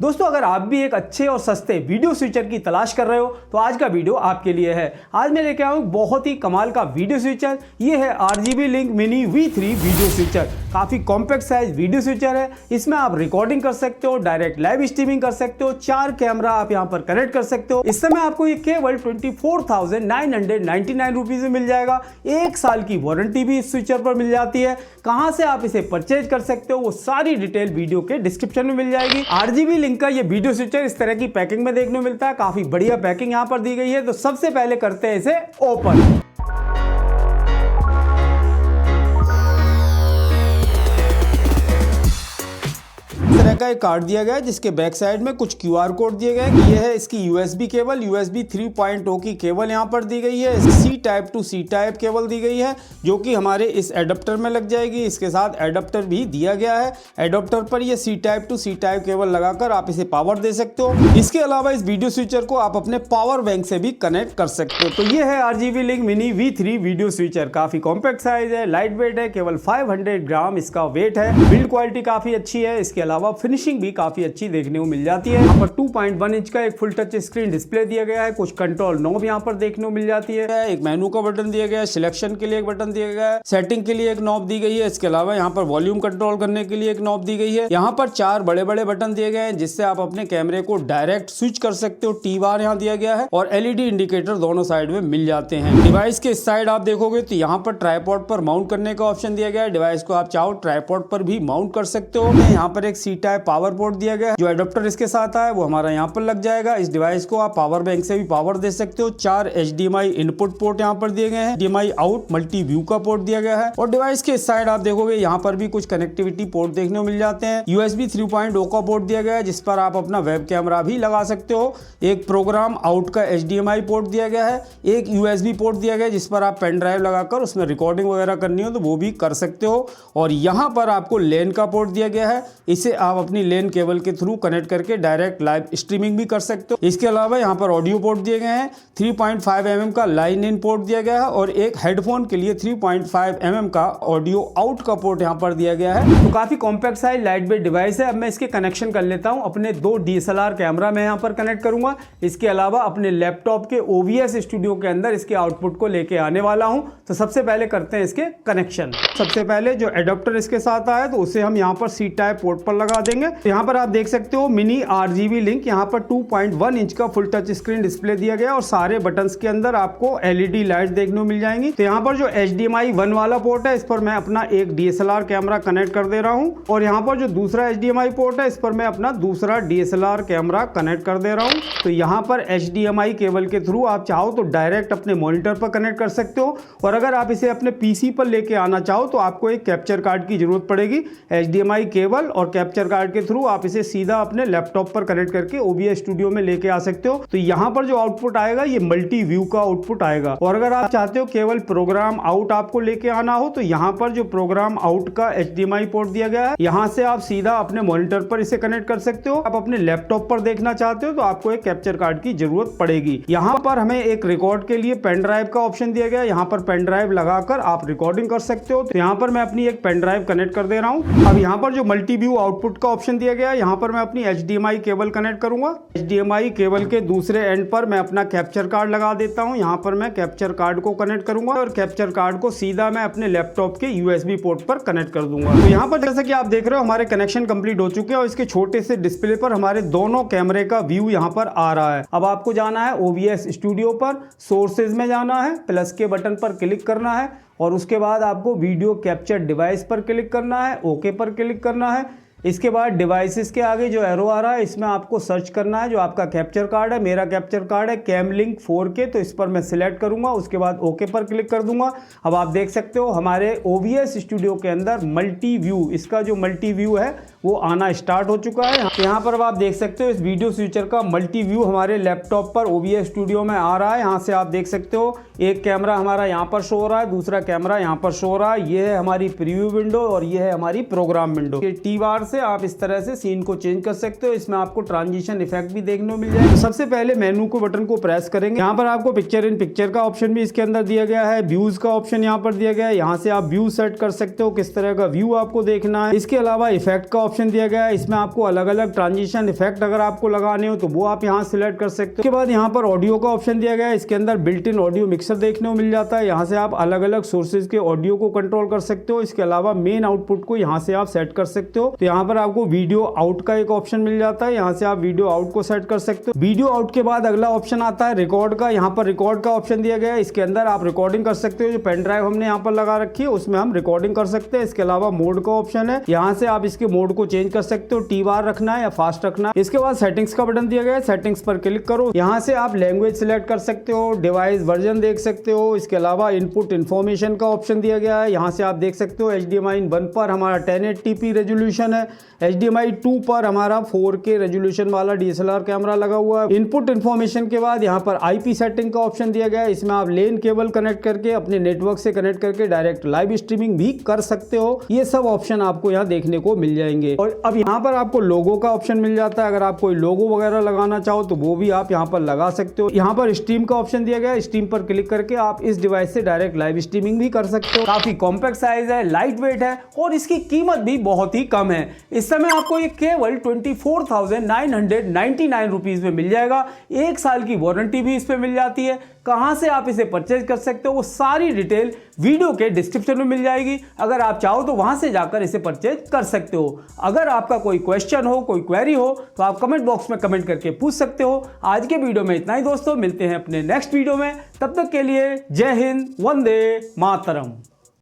दोस्तों अगर आप भी एक अच्छे और सस्ते वीडियो स्विचर की तलाश कर रहे हो तो आज का वीडियो आपके लिए है। आज मैं लेके आया हूं बहुत ही कमाल का वीडियो स्विचर। ये है RGB link mini V3 video switcher. काफी कॉम्पैक्ट साइज वीडियो स्विचर है। इसमें आप रिकॉर्डिंग कर सकते हो, डायरेक्ट लाइव स्ट्रीमिंग कर सकते हो, 4 कैमरा आप यहां पर कनेक्ट कर सकते हो। इस समय आपको ये केवल 24,999 रुपीज में मिल जाएगा। 1 साल की वारंटी भी इस स्विचर पर मिल जाती है। कहां से आप इसे परचेज कर सकते हो वो सारी डिटेल वीडियो के डिस्क्रिप्शन में मिल जाएगी। RGB लिंक का ये वीडियो स्विचर इस तरह की पैकिंग में देखने को मिलता है। काफी बढ़िया पैकिंग यहां पर दी गई है। तो सबसे पहले करते हैं इसे ओपन। का एक कार्ड दिया गया है जिसके बैक साइड में कुछ QR कोड दिए गए हैं। ये है इसकी USB केबल, USB 3.0 की केबल यहाँ पर दी गई है। C type to C type cable दी गई है जो कि हमारे इस एडाप्टर में लग जाएगी। इसके साथ एडाप्टर भी दिया गया है। एडाप्टर पर ये C type to C type cable लगाकर आप इसे पावर दे सकते हो। इसके अलावा इस वीडियो स्विचर को आप अपने पावर बैंक से भी कनेक्ट कर सकते हो। तो ये है RGB link mini V3 video switcher. काफी कॉम्पैक्ट साइज है, लाइट वेट है, केवल 500 ग्राम इसका वेट है। बिल्ड क्वालिटी काफी अच्छी है। इसके अलावा फिनिशिंग भी काफी अच्छी देखने को मिल जाती है। यहाँ पर 2.1 इंच का एक फुल टच स्क्रीन डिस्प्ले दिया गया है। कुछ कंट्रोल नॉब यहाँ पर देखने को मिल जाती है। एक मेनू का बटन दिया गया है, सिलेक्शन के लिए एक बटन दिया गया है, सेटिंग के लिए एक नॉब दी गई है। इसके अलावा यहाँ पर वॉल्यूम कंट्रोल करने के लिए एक नॉब दी गई है। यहाँ पर 4 बड़े बड़े बटन दिए गए हैं जिससे आप अपने कैमरे को डायरेक्ट स्विच कर सकते हो। T बार यहाँ दिया गया है और LED इंडिकेटर दोनों साइड में मिल जाते हैं। डिवाइस के इस साइड आप देखोगे तो यहाँ पर ट्राइपॉड पर माउंट करने का ऑप्शन दिया गया है। डिवाइस को आप चाहो ट्राइपॉड पर भी माउंट कर सकते हो। यहाँ पर एक C टाइप पावर पोर्ट दिया गया है। जो एडाप्टर इसके साथ है वो हमारा यहाँ पर लग जाएगा। इस डिवाइस को आप पावर बैंक से भी पावर दे सकते हो। 4 HDMI इनपुट पोर्ट यहाँ पर दिए गए हैं। HDMI आउट मल्टी व्यू का पोर्ट दिया गया है। और डिवाइस के इस साइड आप देखोगे यहाँ पर भी कुछ कनेक्टिविटी पोर्ट देखने को मिल जाते हैं। USB 3.0 का पोर्ट दिया गया है जिस पर आप अपना वेब कैमरा भी लगा सकते हो। एक प्रोग्राम आउट का HDMI पोर्ट दिया गया है। एक USB पोर्ट दिया गया है जिस पर आप पेन ड्राइव लगाकर उसमें रिकॉर्डिंग वगैरह करनी हो तो वो भी कर सकते हो। और यहाँ पर आपको लेन का पोर्ट दिया गया है। इसे आप अपनी लेन केबल के थ्रू कनेक्ट करके डायरेक्ट लाइव स्ट्रीमिंग भी कर सकते हो। इसके अलावा यहाँ पर ऑडियो पोर्ट दिए गए हैं। 3.5 mm का लाइन इन पोर्ट दिया गया है और एक हेडफोन के लिए 3.5 mm का ऑडियो आउट का पोर्ट यहाँ पर दिया गया है। तो काफी compact size light weight device है। अब मैं इसके कनेक्शन कर लेता हूँ। अपने 2 DSLR कैमरा मैं यहाँ पर कनेक्ट करूंगा। इसके अलावा अपने लैपटॉप के OBS स्टूडियो के अंदर इसके आउटपुट को लेके आने वाला हूँ। तो सबसे पहले करते हैं इसके कनेक्शन। सबसे पहले जो एडाप्टर इसके साथ आया तो उसे हम यहाँ पर C टाइप पोर्ट पर लगा देंगे। यहाँ पर आप देख सकते हो मिनी RGB लिंक। यहाँ पर 2.1 इंच का फुल टच स्क्रीन डिस्प्ले दिया गया और सारे बटन्स के अंदर आपको LED लाइट देखने को मिल जाएंगी। तो यहाँ पर जो HDMI 1 वाला पोर्ट है इस पर मैं अपना एक DSLR कैमरा कनेक्ट कर दे रहा हूँ। और यहाँ पर जो दूसरा HDMI पोर्ट है इस पर मैं अपना दूसरा DSLR कैमरा कनेक्ट कर दे रहा हूँ। तो यहाँ पर HDMI केबल के थ्रू आप चाहो तो डायरेक्ट अपने मॉनिटर पर कनेक्ट कर सकते हो। और अगर आप इसे अपने PC पर लेके आना चाहो तो आपको एक कैप्चर कार्ड की जरूरत पड़ेगी। HDMI केबल और कैप्चर कार्ड के थ्रू आप इसे सीधा अपने लैपटॉप पर कनेक्ट करके OBS स्टूडियो में लेके आ सकते हो। तो यहाँ पर जो आउटपुट आएगा ये मल्टी व्यू का आउटपुट आएगा। और अगर आप चाहते हो केवल प्रोग्राम आउट आपको लेके आना हो तो यहाँ पर जो प्रोग्राम आउट का HDMI पोर्ट दिया गया है यहाँ से आप सीधा अपने मॉनिटर पर इसे कनेक्ट कर सकते हो। आप अपने लैपटॉप पर देखना चाहते हो तो आपको एक कैप्चर कार्ड की जरूरत पड़ेगी। यहाँ पर हमें एक रिकॉर्ड के लिए पेन ड्राइव का ऑप्शन दिया गया है। यहाँ पर पेन ड्राइव लगाकर आप रिकॉर्डिंग कर सकते हो। तो यहाँ पर मैं अपनी एक पेन ड्राइव कनेक्ट कर दे रहा हूँ। अब यहाँ पर जो मल्टी व्यू आउटपुट का ऑप्शन दिया गया है यहाँ पर मैं अपनी HDMI केबल कनेक्ट करूंगा। HDMI केबल के दूसरे एंड पर मैं अपना कैप्चर कार्ड लगा देता हूं। यहाँ पर मैं कैप्चर कार्ड को कनेक्ट करूंगा और कैप्चर कार्ड को सीधा मैं अपने लैपटॉप के USB पोर्ट पर कनेक्ट कर दूंगा। तो यहाँ पर जैसा कि आप देख रहे हो हमारे कनेक्शन कंप्लीट हो चुके हैं और इसके छोटे से डिस्प्ले पर हमारे दोनों कैमरे का व्यू यहाँ पर आ रहा है। अब आपको जाना है OBS स्टूडियो पर, सोर्सेज में जाना है, प्लस के बटन पर क्लिक करना है और उसके बाद आपको वीडियो कैप्चर डिवाइस पर क्लिक करना है, ओके पर क्लिक करना है। इसके बाद डिवाइसेस के आगे जो एरो आ रहा है इसमें आपको सर्च करना है जो आपका कैप्चर कार्ड है। मेरा कैप्चर कार्ड है कैमलिंक 4K तो इस पर मैं सिलेक्ट करूंगा। उसके बाद ओके पर क्लिक कर दूंगा। अब आप देख सकते हो हमारे OBS स्टूडियो के अंदर मल्टी व्यू, इसका जो मल्टी व्यू है वो आना स्टार्ट हो चुका है। यहाँ पर अब आप देख सकते हो इस वीडियो स्विचर का मल्टी व्यू हमारे लैपटॉप पर OBS स्टूडियो में आ रहा है। यहाँ से आप देख सकते हो एक कैमरा हमारा यहाँ पर शो हो रहा है, दूसरा कैमरा यहाँ पर शो हो रहा है। ये है हमारी प्रीव्यू विंडो और ये है हमारी प्रोग्राम विंडो। T बार से आप इस तरह से सीन को चेंज कर सकते हो। इसमें आपको ट्रांजिशन इफेक्ट भी देखने को मिल जाएगा। सबसे पहले मेनू को बटन को प्रेस करेंगे, यहाँ पर आपको पिक्चर इन पिक्चर का ऑप्शन भी इसके अंदर दिया गया है, व्यूज का ऑप्शन यहाँ पर दिया गया है। यहाँ से आप व्यू सेट कर सकते हो, किस तरह का व्यू आपको देखना है। इसके अलावा इफेक्ट का ऑप्शन दिया गया है, इसमें आपको अलग अलग ट्रांजिशन इफेक्ट अगर आपको लगाने हो तो वो आप यहाँ सिलेक्ट कर सकते हो। उसके बाद यहाँ पर ऑडियो का ऑप्शन दिया गया है, इसके अंदर बिल्ट इन ऑडियो मिक्सर देखने को मिल जाता है। यहाँ से आप अलग अलग सोर्सेज के ऑडियो को कंट्रोल कर सकते हो। इसके अलावा मेन आउटपुट को यहाँ से आप सेट कर सकते हो। तो यहाँ पर आपको वीडियो आउट का एक ऑप्शन मिल जाता है, यहाँ से आप वीडियो आउट को सेट कर सकते हो। वीडियो आउट के बाद अगला ऑप्शन आता है रिकॉर्ड का। यहाँ पर रिकॉर्ड का ऑप्शन दिया गया है, इसके अंदर आप रिकॉर्डिंग कर सकते हो। जो पेन ड्राइव हमने यहाँ पर लगा रखी है उसमें हम रिकॉर्डिंग कर सकते हैं। इसके अलावा मोड का ऑप्शन है, यहाँ से आप इसके मोड को चेंज कर सकते हो, टी बार रखना है या फास्ट रखना है। इसके बाद सेटिंग्स का बटन दिया गया है, सेटिंग्स पर क्लिक करो। यहाँ से आप लैंग्वेज सिलेक्ट कर सकते हो, डिवाइस वर्जन देख सकते हो। इसके अलावा इनपुट इन्फॉर्मेशन का ऑप्शन दिया गया है, यहाँ से आप देख सकते हो HDMI 1 पर हमारा 1080p रेजोल्यूशन है, HDMI 2 पर हमारा 4K रेजोल्यूशन वाला DSLR कैमरा लगा हुआ है। इनपुट इन्फॉर्मेशन के बाद यहाँ पर IP सेटिंग का ऑप्शन दिया गया है, इसमें आप लेन केबल कनेक्ट करके अपने नेटवर्क से कनेक्ट करके डायरेक्ट लाइव स्ट्रीमिंग भी कर सकते हो। ये सब ऑप्शन आपको यहाँ देखने को मिल जाएंगे। और अब यहाँ पर आपको लोगो का ऑप्शन मिल जाता है, अगर आप कोई लोगो वगैरह लगाना चाहो तो वो भी आप यहाँ पर लगा सकते हो। यहाँ पर स्ट्रीम का ऑप्शन दिया गया है, स्ट्रीम पर क्लिक करके आप इस डिवाइस से डायरेक्ट लाइव स्ट्रीमिंग भी कर सकते हो। काफी कॉम्पैक्ट साइज है, लाइट वेट है और इसकी कीमत भी बहुत ही कम है। इस समय आपको ये केवल 24,999 रुपीज में मिल जाएगा। 1 साल की वारंटी भी इस पे मिल जाती है। कहां से आप इसे परचेज कर सकते हो वो सारी डिटेल वीडियो के डिस्क्रिप्शन में मिल जाएगी। अगर आप चाहो तो वहां से जाकर इसे परचेज कर सकते हो। अगर आपका कोई क्वेश्चन हो, कोई क्वेरी हो तो आप कमेंट बॉक्स में कमेंट करके पूछ सकते हो। आज के वीडियो में इतना ही दोस्तों, मिलते हैं अपने नेक्स्ट वीडियो में। तब तक के लिए जय हिंद, वंदे मातरम।